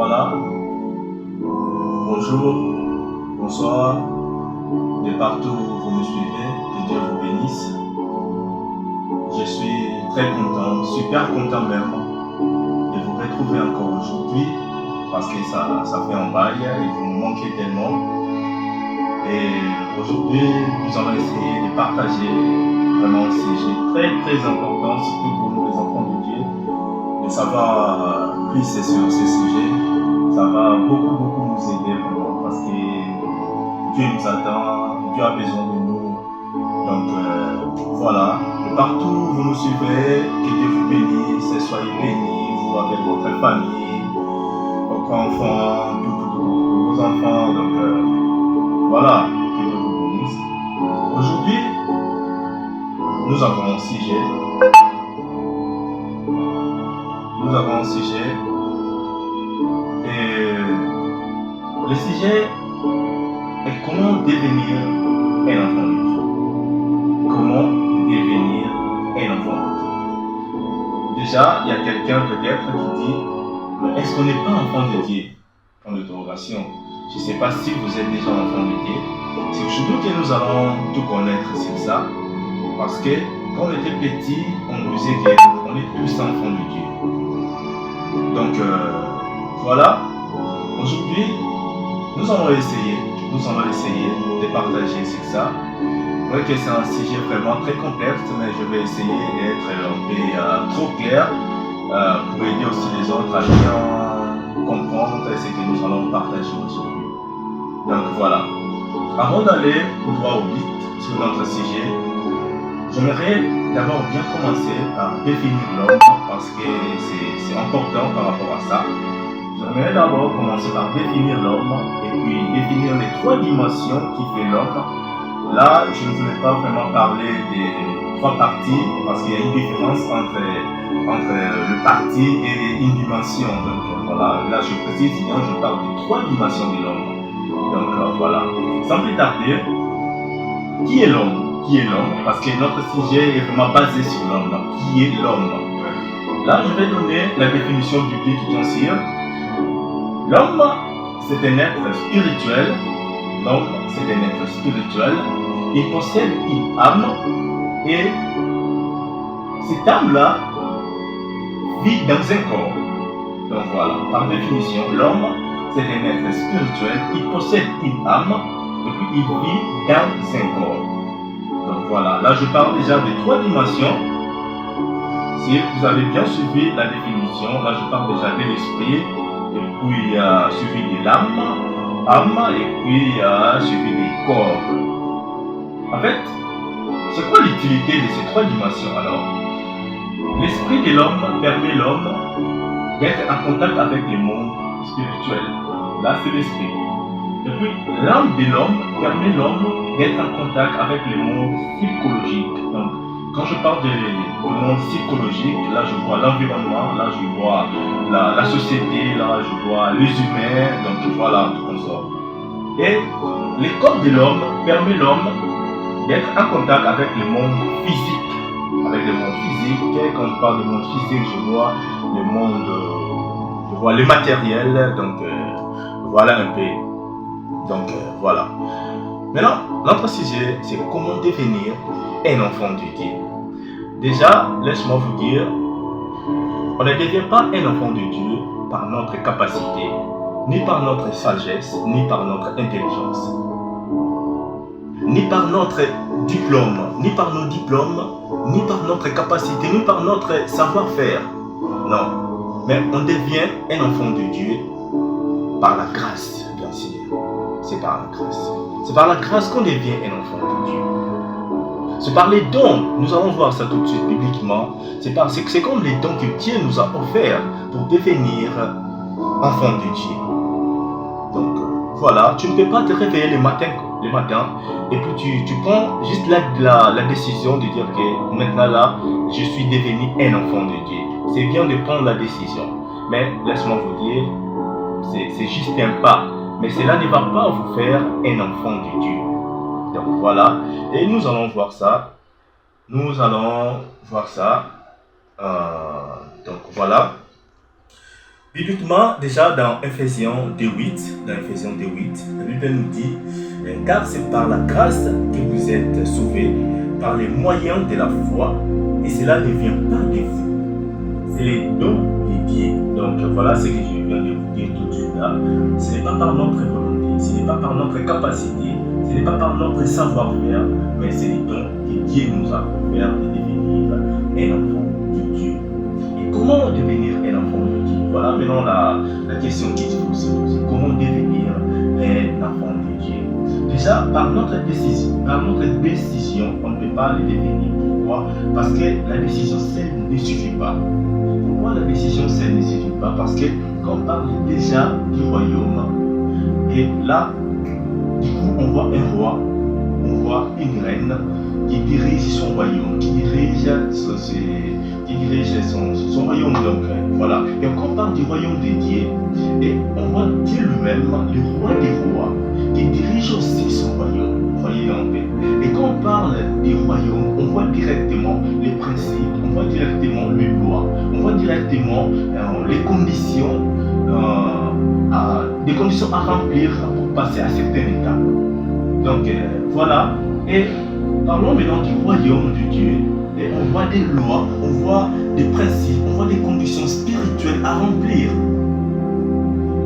voilà, bonjour, bonsoir, de partout où vous me suivez, que Dieu vous bénisse. Je suis très content, super content même, de vous retrouver encore aujourd'hui, parce que ça fait un bail et vous me manquez tellement. Et aujourd'hui, nous allons essayer de partager vraiment un sujet très très important, surtout pour nous les enfants de Dieu, de savoir plus sur ce sujet. Ça va beaucoup nous aider vraiment, parce que Dieu nous attend, Dieu a besoin de nous. Donc voilà, de partout où vous nous suivez, que Dieu vous bénisse, soyez bénis, vous avec votre famille, vos enfants, tous vos enfants. Donc voilà, que Dieu vous bénisse. Aujourd'hui, nous avons un sujet. Et le sujet est comment devenir un enfant de Dieu. Comment devenir un enfant de Dieu. Déjà, il y a quelqu'un peut-être qui dit, mais est-ce qu'on n'est pas enfant de Dieu? Point d'interrogation. Je ne sais pas si vous êtes déjà enfant de Dieu. C'est aujourd'hui que nous allons tout connaître sur ça. Parce que quand on était petit, on nous disait qu'on est tous enfants de Dieu. Donc voilà. Aujourd'hui, nous allons essayer de partager sur ça. C'est vrai que c'est un sujet vraiment très complexe, mais je vais essayer d'être un peu trop clair pour aider aussi les autres à bien comprendre ce que nous allons partager aujourd'hui. Donc voilà. Avant d'aller droit au but sur notre sujet, j'aimerais d'abord bien commencer par définir l'homme parce que c'est important par rapport à ça. J'aimerais d'abord commencer par définir l'homme et puis définir les trois dimensions qui fait l'homme. Là, je ne voulais pas vraiment parler des trois parties parce qu'il y a une différence entre le parti et une dimension. Donc voilà, là je précise bien, je parle des trois dimensions de l'homme. Donc voilà, sans plus tarder, qui est l'homme? Parce que notre sujet est vraiment basé sur l'homme. Qui est l'homme? Là, je vais donner la définition biblique bien sûr. L'homme, c'est un être spirituel. Il possède une âme et cette âme-là vit dans un corps. Donc voilà, par définition, l'homme, c'est un être spirituel. Il possède une âme et puis il vit dans un corps. Donc voilà, là je parle déjà des trois dimensions. Si vous avez bien suivi la définition, là je parle déjà de l'esprit, et puis suivi de l'âme, et puis suivi des corps. En fait, c'est quoi l'utilité de ces trois dimensions alors? L'esprit de l'homme permet l'homme d'être en contact avec le monde spirituel. Là c'est l'esprit. Et puis l'âme de l'homme permet l'homme d'être en contact avec le monde psychologique. Donc, quand je parle du monde psychologique, là je vois l'environnement, là je vois la société, là je vois les humains, donc voilà, tout comme ça. Et le corps de l'homme permet l'homme d'être en contact avec le monde physique. Avec le monde physique, quand je parle du monde physique, je vois le monde, je vois le matériel, donc voilà un peu. Donc voilà. Maintenant, notre sujet, c'est comment devenir un enfant de Dieu. Déjà, laisse-moi vous dire, on ne devient pas un enfant de Dieu par notre capacité, ni par notre sagesse, ni par notre intelligence, ni par notre diplôme, ni par nos diplômes, ni par notre capacité, ni par notre savoir-faire. Non, mais on devient un enfant de Dieu par la grâce, bien sûr. C'est par la grâce. C'est par la grâce qu'on devient un enfant de Dieu. C'est par les dons, nous allons voir ça tout de suite bibliquement. C'est comme les dons que Dieu nous a offerts pour devenir enfant de Dieu. Donc voilà, tu ne peux pas te réveiller le matin et puis tu prends juste la décision de dire que maintenant là, je suis devenu un enfant de Dieu. C'est bien de prendre la décision, mais laisse-moi vous dire, c'est juste un pas. Mais cela ne va pas vous faire un enfant de Dieu. Donc voilà, et nous allons voir ça. Donc voilà. Bibliquement, déjà dans Ephésiens 2:8, la Bible nous dit car c'est par la grâce que vous êtes sauvés, par les moyens de la foi, et cela ne vient pas de vous. C'est les dons de Dieu. Donc voilà ce que je viens de vous dire tout de suite là. Ce n'est pas par notre volonté, ce n'est pas par notre capacité, ce n'est pas par notre savoir-faire, mais c'est les dons que Dieu nous a offerts de devenir un enfant de Dieu. Et comment devenir un enfant de Dieu? Voilà maintenant la question qu'il faut se poser. Comment devenir un enfant de Dieu? Déjà, par notre décision, on ne peut pas le devenir. Pourquoi? Parce que la décision seule ne suffit pas. Pourquoi la décision seule ne suffit pas? Parce que quand on parle déjà du royaume, et là, du coup, on voit un roi, on voit une reine qui dirige son royaume, qui dirige son royaume. Donc, voilà. Et quand on parle du royaume de Dieu, et on voit Dieu lui-même, le roi des rois, qui dirige aussi son royaume. Voyez en paix. Et quand on parle du royaume, on voit directement les principes, on voit directement les lois, on voit directement les conditions, des conditions à remplir pour passer à certains étapes. Donc voilà. Et parlons maintenant du royaume de Dieu. Et on voit des lois, on voit des principes, on voit des conditions spirituelles à remplir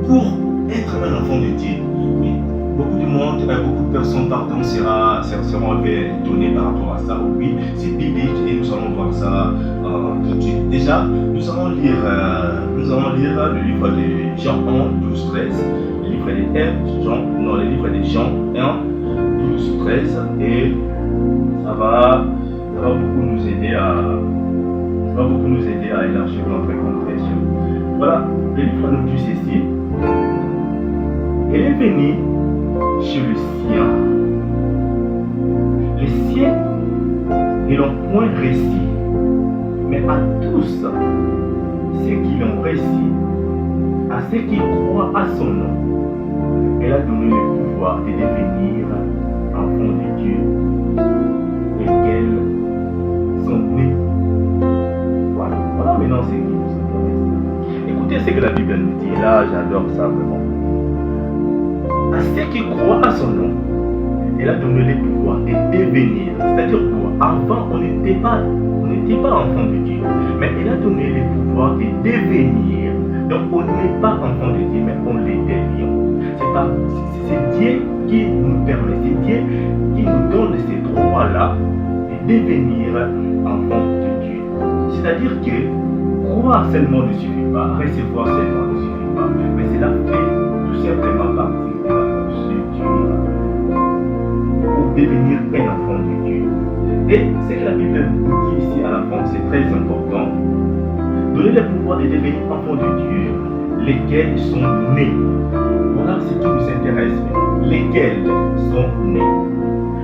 pour être un enfant de Dieu. Oui. Beaucoup de monde, beaucoup de personnes, seront données par rapport à ça. Oui, c'est biblique et nous allons voir ça tout de suite. Déjà, nous allons lire le livre de Jean 1, 12, 13, le livre de Jean 1, 12, 13, et ça va beaucoup nous aider à élargir notre compréhension. Voilà, le livre nous dit ceci. Elle est venue chez le sien. Les siens ne l'ont point reçu, mais à tous ceux qui l'ont reçu, à ceux qui croient à son nom, elle a donné le pouvoir de devenir enfants de Dieu, lesquels sont nés. Voilà maintenant ce qui nous intéresse. Écoutez ce que la Bible nous dit, là j'adore ça vraiment. À ceux qui croient à son nom, elle a donné le pouvoir de devenir. C'est-à-dire quoi? Avant, on n'était pas enfant de Dieu, mais elle a donné le pouvoir de devenir. Donc on n'est pas enfant de Dieu, mais on les devient. C'est Dieu qui nous permet, c'est Dieu qui nous donne ces droits-là de devenir enfant de Dieu. C'est-à-dire que croire seulement ne suffit pas, recevoir seulement ne suffit pas, mais cela fait tout simplement partie de la procédure pour devenir un enfant de Dieu. Et ce que la Bible nous dit ici à la fin, c'est très important. Donner le pouvoir de devenir enfant de Dieu, lesquels sont nés. Voilà ce qui nous intéresse, lesquels sont nés.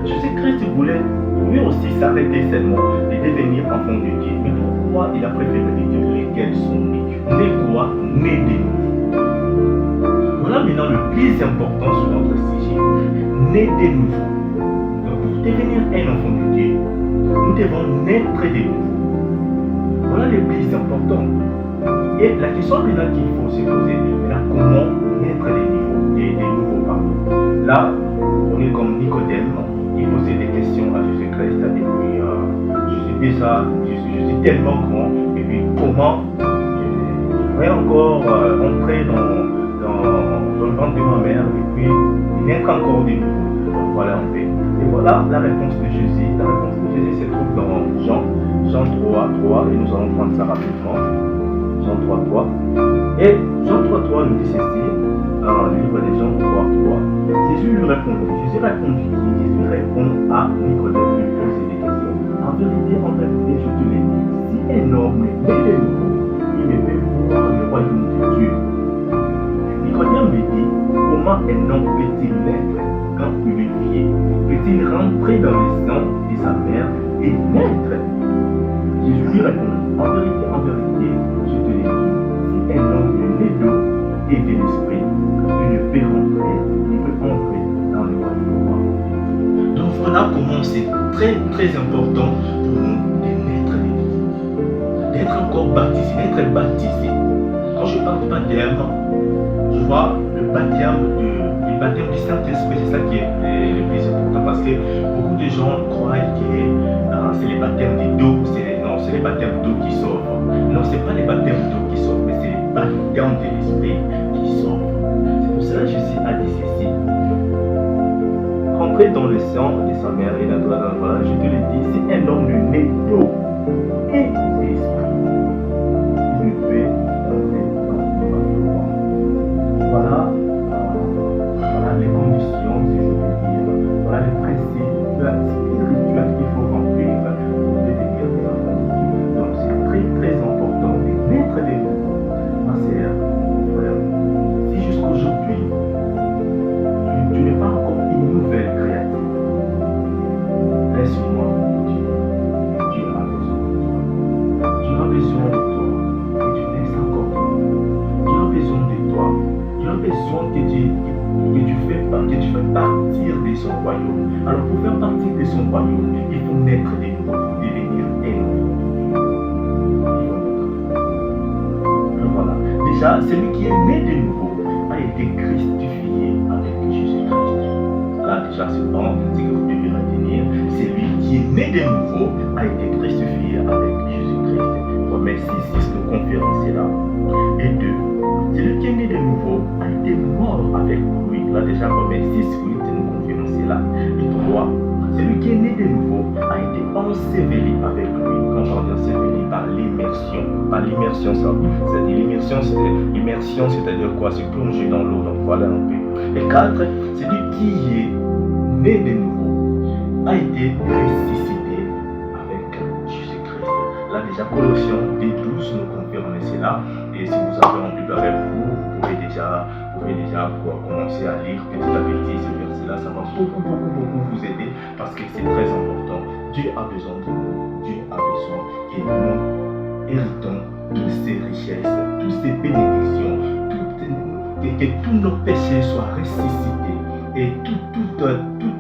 Jésus-Christ pouvait aussi s'arrêter seulement de devenir enfant de Dieu. Mais pourquoi il a préféré dire lesquels sont nés? Nés quoi? Nés de nouveau. Voilà maintenant le plus important sur notre sujet. Nés de nouveau. Donc pour devenir un enfant de Dieu, nous devons naître de nouveau. Voilà le plus important. Et la question maintenant qu'il faut se poser, comment naître de nouveau, pardon. Là, on est comme Nicodème, il posait des questions à Jésus-Christ, et puis je suis tellement grand, et puis comment je pourrais encore entrer dans le ventre de ma mère, et puis naître encore de nouveau. Donc voilà un peu. Et voilà la réponse de Jésus. La réponse de Jésus se trouve dans Jean 3, et nous allons prendre ça rapidement. Jean 3, et Jean 3 nous dit ceci, dans le livre de Jean 3, Jésus lui répondit, Jésus répond à Nicodème, lui pose des questions. En vérité, je te l'ai dit, si un homme est né de nouveau, il ne peut voir le royaume de Dieu. Nicodème lui dit, comment un homme peut-il naître quand il est vieux? Peut-il rentrer dans le sang de sa mère et naître? Jésus lui répond, en vérité, je te l'ai dit, si un homme est né d'eau et de l'esprit, il peut entrer dans le royaume. Donc voilà comment c'est très très important pour nous de naître de nouveau, d'être encore baptisé, d'être baptisé. Quand je parle de baptême, je vois le baptême du Saint-Esprit, c'est ça qui est le plus important parce que beaucoup de gens croient que c'est les baptêmes d'eau, non, c'est les baptêmes d'eau qui sauvent. Non, c'est pas les baptêmes d'eau qui sauvent, mais c'est les baptêmes de l'Esprit qui sauvent. C'est pour cela que Jésus a dit ceci. Rentrer dans le sang de sa mère et dans la voilà, je te le dis, si un homme né d'eau et d'esprit, il ne peut entrer dans le royaume. Voilà les conditions, si je peux dire, voilà les principes spirituels qu'il faut remplir pour devenir des enfants de Dieu. Donc c'est très très important de naître de nouveau. Ma sœur, mon frère, si jusqu'aujourd'hui, tu n'es pas encore une nouvelle créature, laisse-moi dire, Dieu a besoin de toi. Dieu a besoin de toi et tu naisses encore de nouveau. Dieu a besoin de toi. Dieu a besoin que tu fais partir de son royaume. Alors pour faire partir de son royaume, il faut naître de nouveau pour devenir un enfant de Dieu. Alors voilà. Déjà, celui qui est né de nouveau a été crucifié avec Jésus-Christ. Là déjà c'est bon, c'est que vous devez retenir. Celui qui est né de nouveau a été crucifié avec Jésus-Christ. Romains 6 nous confirme cela. Et 2. Celui qui est né de nouveau a été mort avec lui. Là déjà, Romains 6, 8 nous confirme cela. Et 3. Celui qui est né de nouveau a été enseveli avec lui. Quand on dit enseveli, par l'immersion. Par l'immersion, ça. C'est-à-dire l'immersion, c'est-à-dire quoi? C'est plonger dans l'eau. Donc voilà un peu. Et 4. Celui qui est né de nouveau a été ressuscité avec Jésus-Christ. Là déjà, Colossiens 2:12 nous confirme cela. Et si vous avez un Bible avec vous, vous pouvez déjà commencer à lire petit à petit ce verset-là. Ça va beaucoup vous aider parce que c'est très important. Dieu a besoin de nous. Dieu a besoin que nous héritons toutes ces richesses, toutes ces bénédictions, que tous nos péchés soient ressuscités et toutes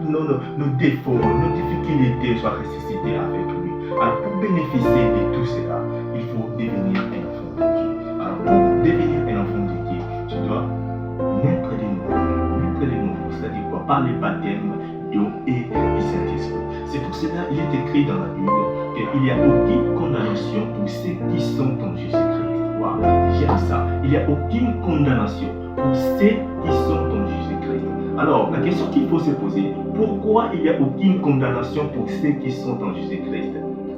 nos défauts, nos difficultés soient ressuscités avec lui. Alors pour bénéficier de tout cela, il faut devenir un enfant de Dieu. Alors pour devenir un enfant de Dieu, tu dois naître de nouveau, c'est-à-dire quoi? Par les baptêmes d'eau et du Saint-Esprit. C'est pour cela qu'il est écrit dans la Bible qu'il n'y a aucune condamnation pour ceux qui sont en Jésus-Christ. Wow, j'aime ça. Il n'y a aucune condamnation pour ceux qui sont en Jésus-Christ. Alors, la question qu'il faut se poser, pourquoi il n'y a aucune condamnation pour ceux qui sont en Jésus-Christ?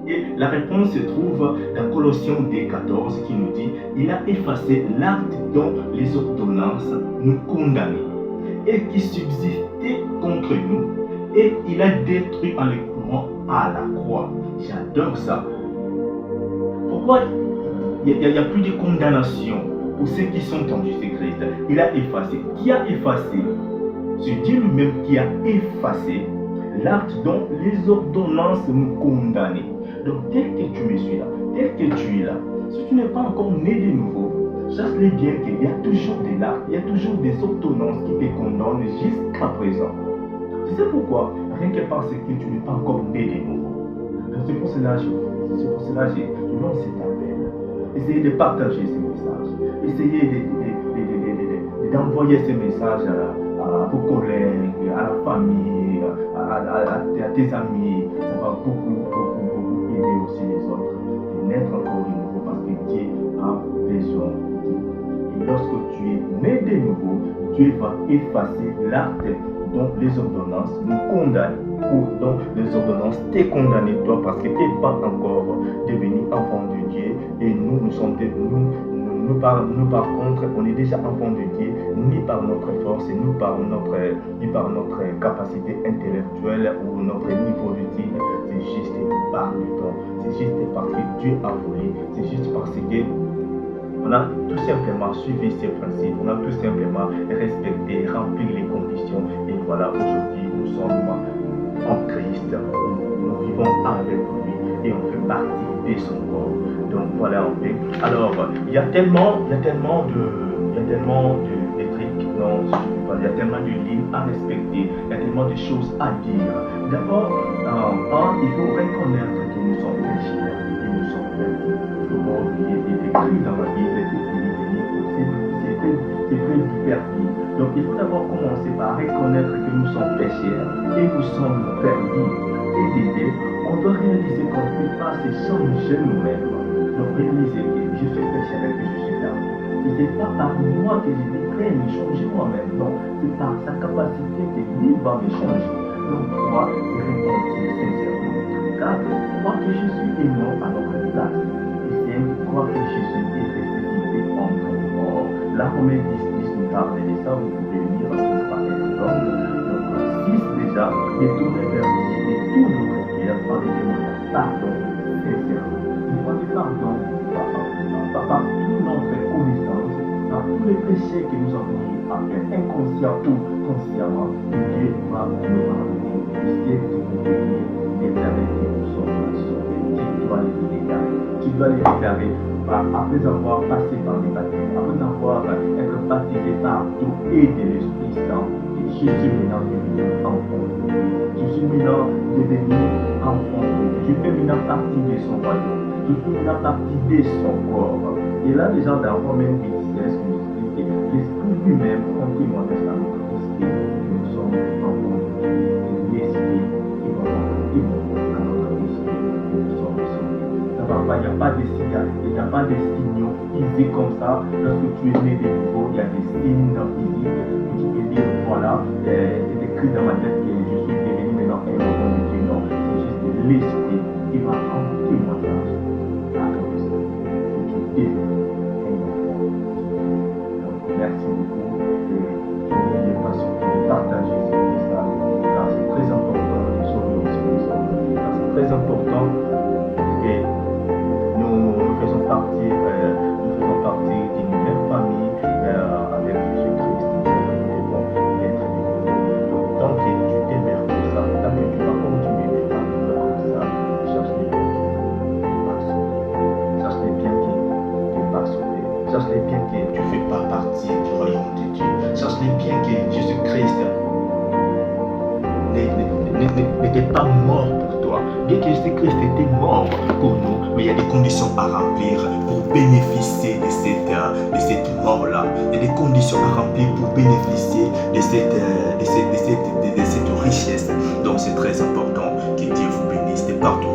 Et la réponse se trouve dans Colossiens 2:14 qui nous dit « Il a effacé l'acte dont les ordonnances nous condamnaient et qui subsistait contre nous et il a détruit en les courant à la croix. » J'adore ça. Pourquoi il n'y a plus de condamnation pour ceux qui sont en Jésus-Christ? Il a effacé. Qui a effacé? C'est Dieu lui-même qui a effacé l'acte dont les ordonnances nous condamnaient. Donc, tel que tu me suis là, tel que tu es là, si tu n'es pas encore né de nouveau, sache-le bien qu'il y a toujours des actes, il y a toujours des ordonnances qui te condamnent jusqu'à présent. C'est pourquoi, rien que parce que tu n'es pas encore né de nouveau. C'est pour cela que je lance cet appel. Essayez de partager ces messages. Essayez d'envoyer ces messages à vos collègues, à la famille, à tes amis. Ça va beaucoup aider aussi les autres de naître encore de nouveau parce que Dieu a besoin de toi. Et lorsque tu es né de nouveau, Dieu va effacer l'acte dont les ordonnances nous condamnent ou dont les ordonnances t'ont condamné toi parce que tu n'es pas encore devenu enfant de Dieu et nous par contre on est déjà enfant de Dieu ni par notre force ni par notre capacité intellectuelle ou notre niveau de Dieu. C'est juste par le don, c'est juste parce que Dieu a voulu, c'est juste parce que on a tout simplement suivi ces principes, on a tout simplement respecté, rempli les conditions et voilà, aujourd'hui nous sommes en Christ, nous vivons avec lui et on fait partie de son corps. Donc voilà un peu. Alors il y a tellement de trucs, non, il y a tellement de lignes à respecter, il y a tellement de choses à dire. D'abord, il faut reconnaître que nous sommes pécheurs et que nous sommes perdus. Il faut voir qu'il est écrit dans la Bible que il est venu pour vraie liberté. Donc il faut d'abord commencer par reconnaître que nous sommes pécheurs et nous sommes perdus. Et d'aider, on doit réaliser qu'on ne peut pas se changer nous-mêmes. Donc réaliser que je suis pécheur et que je suis perdu. Et ce n'est pas par moi que je devrais me changer moi-même. Non, c'est par sa capacité que lui va me changer. Donc toi, répondre sincèrement. 4. Crois que Jésus est mort à notre place. Et 5. Crois que Jésus est ressuscité en ton corps. La Romaine 10 nous parle de ça, vous pouvez lire pour pas être longue. Donc 6 déjà, détourner vers Dieu de tout notre cœur en lui demandant pardon sincèrement. Une fois de pardon, par toute notre connaissance, par tous les péchés que nous avons eu à faire, inconscient ou consciemment, Dieu va nous pardonner. Et c'est de nous bénir l'éternité nous sommes sauvés. Tu dois les déclarer. Tu dois les déclarer après avoir passé par les baptêmes, après avoir été baptisé par tout et de l'Esprit Saint. Et je suis maintenant devenu enfant de Dieu. Je suis maintenant devenu enfant de Dieu. Je fais maintenant partie de son royaume. Je fais maintenant partie de son corps. Et là, déjà dans Romains 16, nous dit que l'Esprit lui-même prend témoignage à notre esprit que nous sommes enfants de Dieu. Et l'Esprit est vraiment témoignage à notre esprit que nous sommes sauvés. Ça va pas, il n'y a pas de signes, il n'y a pas de signaux physiques comme ça. Lorsque tu es né de nouveau, il y a des signes physiques que tu peux dire, voilà, c'est écrit dans ma tête que je suis devenu maintenant un enfant de Dieu. Non, c'est juste l'Esprit qui va prendre témoignage à ton esprit que tu es un enfant de Dieu. Donc, merci beaucoup et je n'oubliez pas surtout de partager ce message car c'est très important de sauver aussi les autres. Car c'est très important et nous faisons partie d'une même famille avec Jésus-Christ. Nous devons être découverts. Donc, tant que tu t'aimes comme ça, tant que tu vas continuer à vivre comme ça, cherche les biens qui ne pas sauver. Cherche les biens qui ne pas sauver. Cherche les biens que tu ne fais pas partie du royaume de Dieu. Cherche les biens que Jésus-Christ n'était pas mort pour toi. Bien que Jésus-Christ était mort pour nous, mais il y a des conditions à remplir pour bénéficier de cette mort-là. Il y a des conditions à remplir pour bénéficier de cette richesse. Donc c'est très important que Dieu vous bénisse de partout